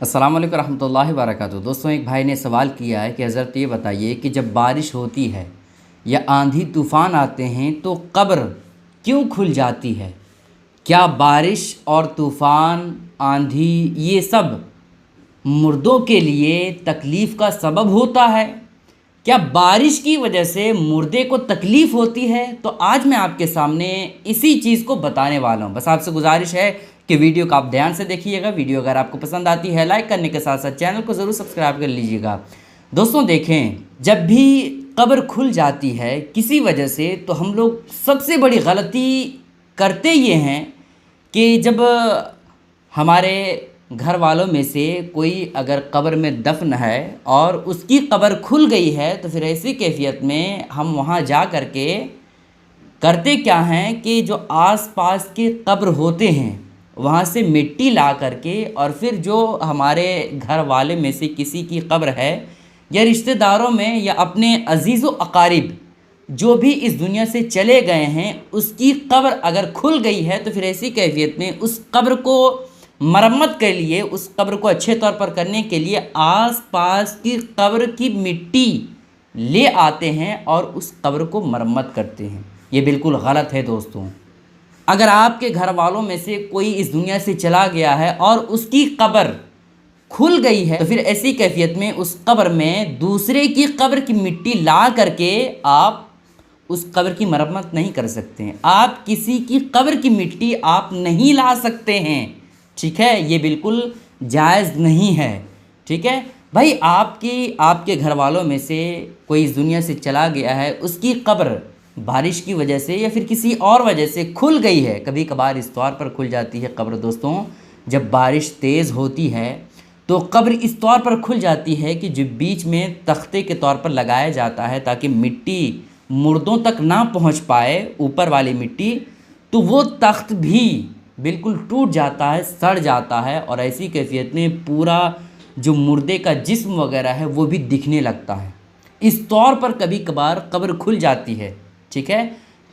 अस्सलाम वालेकुम रहमतुल्लाहि व बरकातुहू। दोस्तों, एक भाई ने सवाल किया है कि हज़रत ये बताइए कि जब बारिश होती है या आंधी तूफ़ान आते हैं तो कब्र क्यों खुल जाती है? क्या बारिश और तूफ़ान, आंधी ये सब मुर्दों के लिए तकलीफ़ का सबब होता है? क्या बारिश की वजह से मुर्दे को तकलीफ़ होती है? तो आज मैं आपके सामने इसी चीज़ को बताने वाला हूँ। बस आपसे गुजारिश है कि वीडियो को आप ध्यान से देखिएगा। वीडियो अगर आपको पसंद आती है लाइक करने के साथ साथ चैनल को ज़रूर सब्सक्राइब कर लीजिएगा। दोस्तों देखें, जब भी कब्र खुल जाती है किसी वजह से तो हम लोग सबसे बड़ी गलती करते ये हैं कि जब हमारे घर वालों में से कोई अगर कब्र में दफन है और उसकी कब्र खुल गई है तो फिर ऐसी कैफियत में हम वहाँ जा कर के करते क्या हैं कि जो आस-पास के कब्र होते हैं वहाँ से मिट्टी ला करके और फिर जो हमारे घर वाले में से किसी की कब्र है या रिश्तेदारों में या अपने अजीज़ व अकारिब जो भी इस दुनिया से चले गए हैं उसकी कब्र अगर खुल गई है तो फिर ऐसी कैफियत में उस कब्र को मरम्मत के लिए, उस कब्र को अच्छे तौर पर करने के लिए आस-पास की कब्र की मिट्टी ले आते हैं और उस कब्र को मरम्मत करते हैं। ये बिल्कुल गलत है दोस्तों। अगर आपके घर वालों में से कोई इस दुनिया से चला गया है और उसकी कब्र खुल गई है तो फिर ऐसी कैफियत में उस कब्र में दूसरे की कब्र की मिट्टी ला करके आप उस कब्र की मरम्मत नहीं कर सकते हैं। आप किसी की कब्र की मिट्टी आप नहीं ला सकते हैं, ठीक है? ये बिल्कुल जायज़ नहीं है, ठीक है भाई। आपके घर वालों में से कोई इस दुनिया से चला गया है, उसकी कब्र बारिश की वजह से या फिर किसी और वजह से खुल गई है। कभी कभार इस तौर पर खुल जाती है कब्र दोस्तों, जब बारिश तेज़ होती है तो कब्र इस तौर पर खुल जाती है कि जो बीच में तख्ते के तौर पर लगाया जाता है ताकि मिट्टी मुर्दों तक ना पहुंच पाए, ऊपर वाली मिट्टी, तो वो तख्त भी बिल्कुल टूट जाता है, सड़ जाता है और ऐसी कैफियत में पूरा जो मुर्दे का जिस्म वगैरह है वो भी दिखने लगता है। इस तौर पर कभी कभार कब्र खुल जाती है, ठीक है?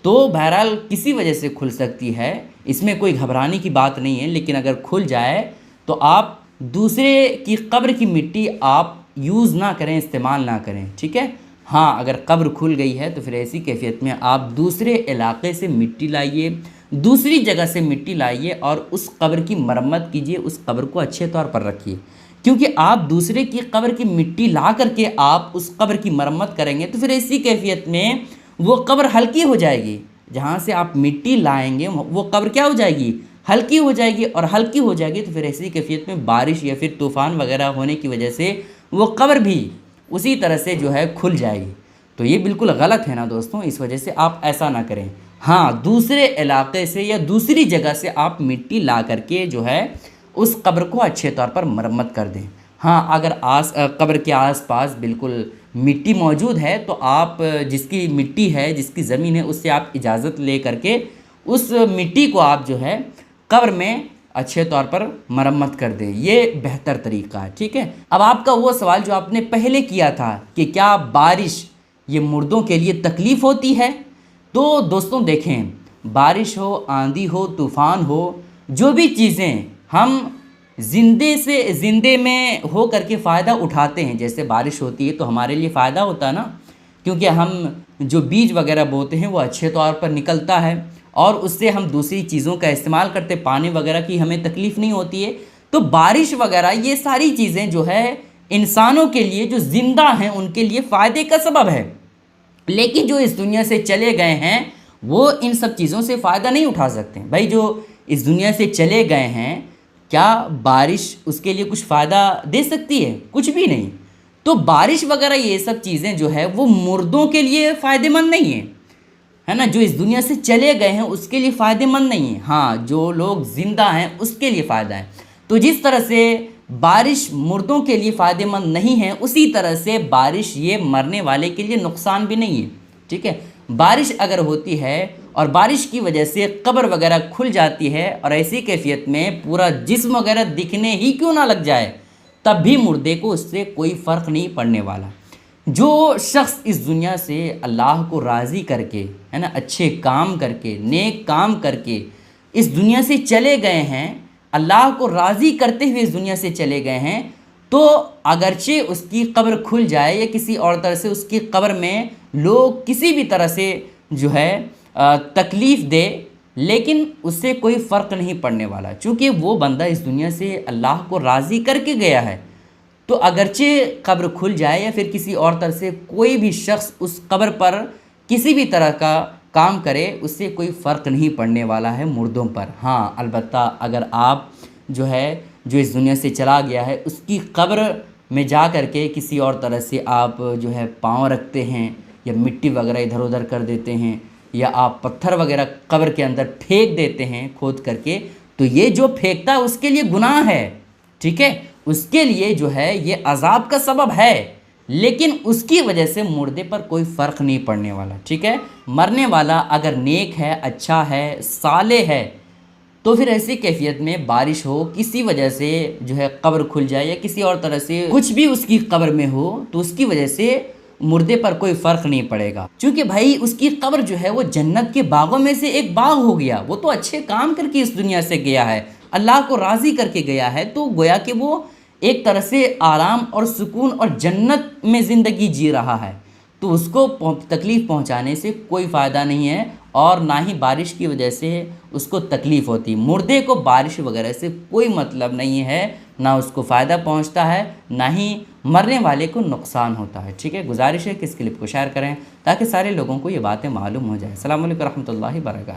तो बहरहाल किसी वजह से खुल सकती है, इसमें कोई घबराने की बात नहीं है। लेकिन अगर खुल जाए तो आप दूसरे की कब्र की मिट्टी आप यूज़ ना करें, इस्तेमाल ना करें, ठीक है? हाँ, अगर कब्र खुल गई है तो फिर ऐसी कैफियत में आप दूसरे इलाके से मिट्टी लाइए, दूसरी जगह से मिट्टी लाइए और उस कब्र की मरम्मत कीजिए, उस कब्र को अच्छे तौर पर रखिए। क्योंकि आप दूसरे की कब्र की मिट्टी ला करके आप उस कब्र की मरम्मत करेंगे तो फिर ऐसी कैफियत में वो कब्र हल्की हो जाएगी। जहाँ से आप मिट्टी लाएंगे वो कब्र क्या हो जाएगी? हल्की हो जाएगी। और हल्की हो जाएगी तो फिर ऐसी कैफियत में बारिश या फिर तूफ़ान वगैरह होने की वजह से वो कब्र भी उसी तरह से जो है खुल जाएगी। तो ये बिल्कुल गलत है ना दोस्तों, इस वजह से आप ऐसा ना करें। हाँ, दूसरे इलाके से या दूसरी जगह से आप मिट्टी ला करके जो है उस कब्र को अच्छे तौर पर मरम्मत कर दें। हाँ, अगर कब्र के आसपास बिल्कुल मिट्टी मौजूद है तो आप जिसकी मिट्टी है, जिसकी ज़मीन है, उससे आप इजाज़त ले करके उस मिट्टी को आप जो है कब्र में अच्छे तौर पर मरम्मत कर दें। ये बेहतर तरीका है, ठीक है? अब आपका वो सवाल जो आपने पहले किया था कि क्या बारिश ये मुर्दों के लिए तकलीफ़ होती है, तो दोस्तों देखें, बारिश हो, आंधी हो, तूफ़ान हो, जो भी चीज़ें हम ज़िंदे में हो करके फ़ायदा उठाते हैं, जैसे बारिश होती है तो हमारे लिए फ़ायदा होता है ना, क्योंकि हम जो बीज वगैरह बोते हैं वो अच्छे तौर पर निकलता है और उससे हम दूसरी चीज़ों का इस्तेमाल करते, पानी वगैरह की हमें तकलीफ़ नहीं होती है। तो बारिश वगैरह ये सारी चीज़ें जो है इंसानों के लिए, जो ज़िंदा हैं, उनके लिए फ़ायदे का सबब है। लेकिन जो इस दुनिया से चले गए हैं वो इन सब चीज़ों से फ़ायदा नहीं उठा सकते भाई। जो इस दुनिया से चले गए हैं, क्या बारिश उसके लिए कुछ फ़ायदा दे सकती है? कुछ भी नहीं। तो बारिश वगैरह ये सब चीज़ें जो है वो मुर्दों के लिए फ़ायदेमंद नहीं है ना? जो इस दुनिया से चले गए हैं उसके लिए फ़ायदेमंद नहीं है। हाँ, जो लोग ज़िंदा हैं उसके लिए फ़ायदा है। तो जिस तरह से बारिश मुर्दों के लिए फ़ायदेमंद नहीं है, उसी तरह से बारिश ये मरने वाले के लिए नुकसान भी नहीं है, ठीक है? बारिश अगर होती है और बारिश की वजह से कब्र वगैरह खुल जाती है और ऐसी कैफियत में पूरा जिस्म वगैरह दिखने ही क्यों ना लग जाए, तब भी मुर्दे को उससे कोई फ़र्क नहीं पड़ने वाला। जो शख्स इस दुनिया से अल्लाह को राज़ी करके, है ना, अच्छे काम करके, नेक काम करके इस दुनिया से चले गए हैं, اللہ کو راضی کرتے ہوئے اس دنیا سے چلے گئے ہیں، تو اگرچہ اس کی قبر کھل جائے یا کسی اور طرح سے اس کی قبر میں لوگ کسی بھی طرح سے جو ہے تکلیف دے، لیکن اس سے کوئی فرق نہیں پڑنے والا، چونکہ وہ بندہ اس دنیا سے اللہ کو راضی کر کے گیا ہے۔ تو اگرچہ قبر کھل جائے یا پھر کسی اور طرح سے کوئی بھی شخص اس قبر پر کسی بھی طرح کا کام کرے، اس سے کوئی فرق نہیں پڑنے والا ہے مردوں پر۔ ہاں البتہ اگر آپ جو اس دنیا سے چلا گیا ہے اس کی قبر میں جا کر کے کسی اور طرح سے آپ جو ہے پاؤں رکھتے ہیں یا مٹی وغیرہ ادھر ادھر کر دیتے ہیں یا آپ پتھر وغیرہ قبر کے اندر پھینک دیتے ہیں کھود کر کے، تو یہ جو پھینکتا ہے اس کے لیے گناہ ہے، ٹھیک ہے، اس کے لیے جو ہے یہ عذاب کا سبب ہے، لیکن اس کی وجہ سے مردے پر کوئی فرق نہیں پڑنے والا، ٹھیک ہے۔ مرنے والا اگر نیک ہے، اچھا ہے، صالح ہے، تو پھر ایسی کیفیت میں بارش ہو، کسی وجہ سے جو ہے قبر کھل جائے یا کسی اور طرح سے کچھ بھی اس کی قبر میں ہو، تو اس کی وجہ سے مردے پر کوئی فرق نہیں پڑے گا، چونکہ بھائی اس کی قبر جو ہے وہ جنت کے باغوں میں سے ایک باغ ہو گیا، وہ تو اچھے کام کر کے اس دنیا سے گیا ہے، اللہ کو راضی کر کے گیا ہے، تو گویا کہ وہ ایک طرح سے آرام اور سکون اور جنت میں زندگی جی رہا ہے، تو اس کو تکلیف پہنچانے سے کوئی فائدہ نہیں ہے، اور نہ ہی بارش کی وجہ سے اس کو تکلیف ہوتی۔ مردے کو بارش وغیرہ سے کوئی مطلب نہیں ہے، نہ اس کو فائدہ پہنچتا ہے، نہ ہی مرنے والے کو نقصان ہوتا ہے، ٹھیک ہے۔ گزارش ہے کہ اس کلپ کو شیئر کریں تاکہ سارے لوگوں کو یہ باتیں معلوم ہو جائیں۔ السلام علیکم ورحمۃ اللہ وبرکاتہ۔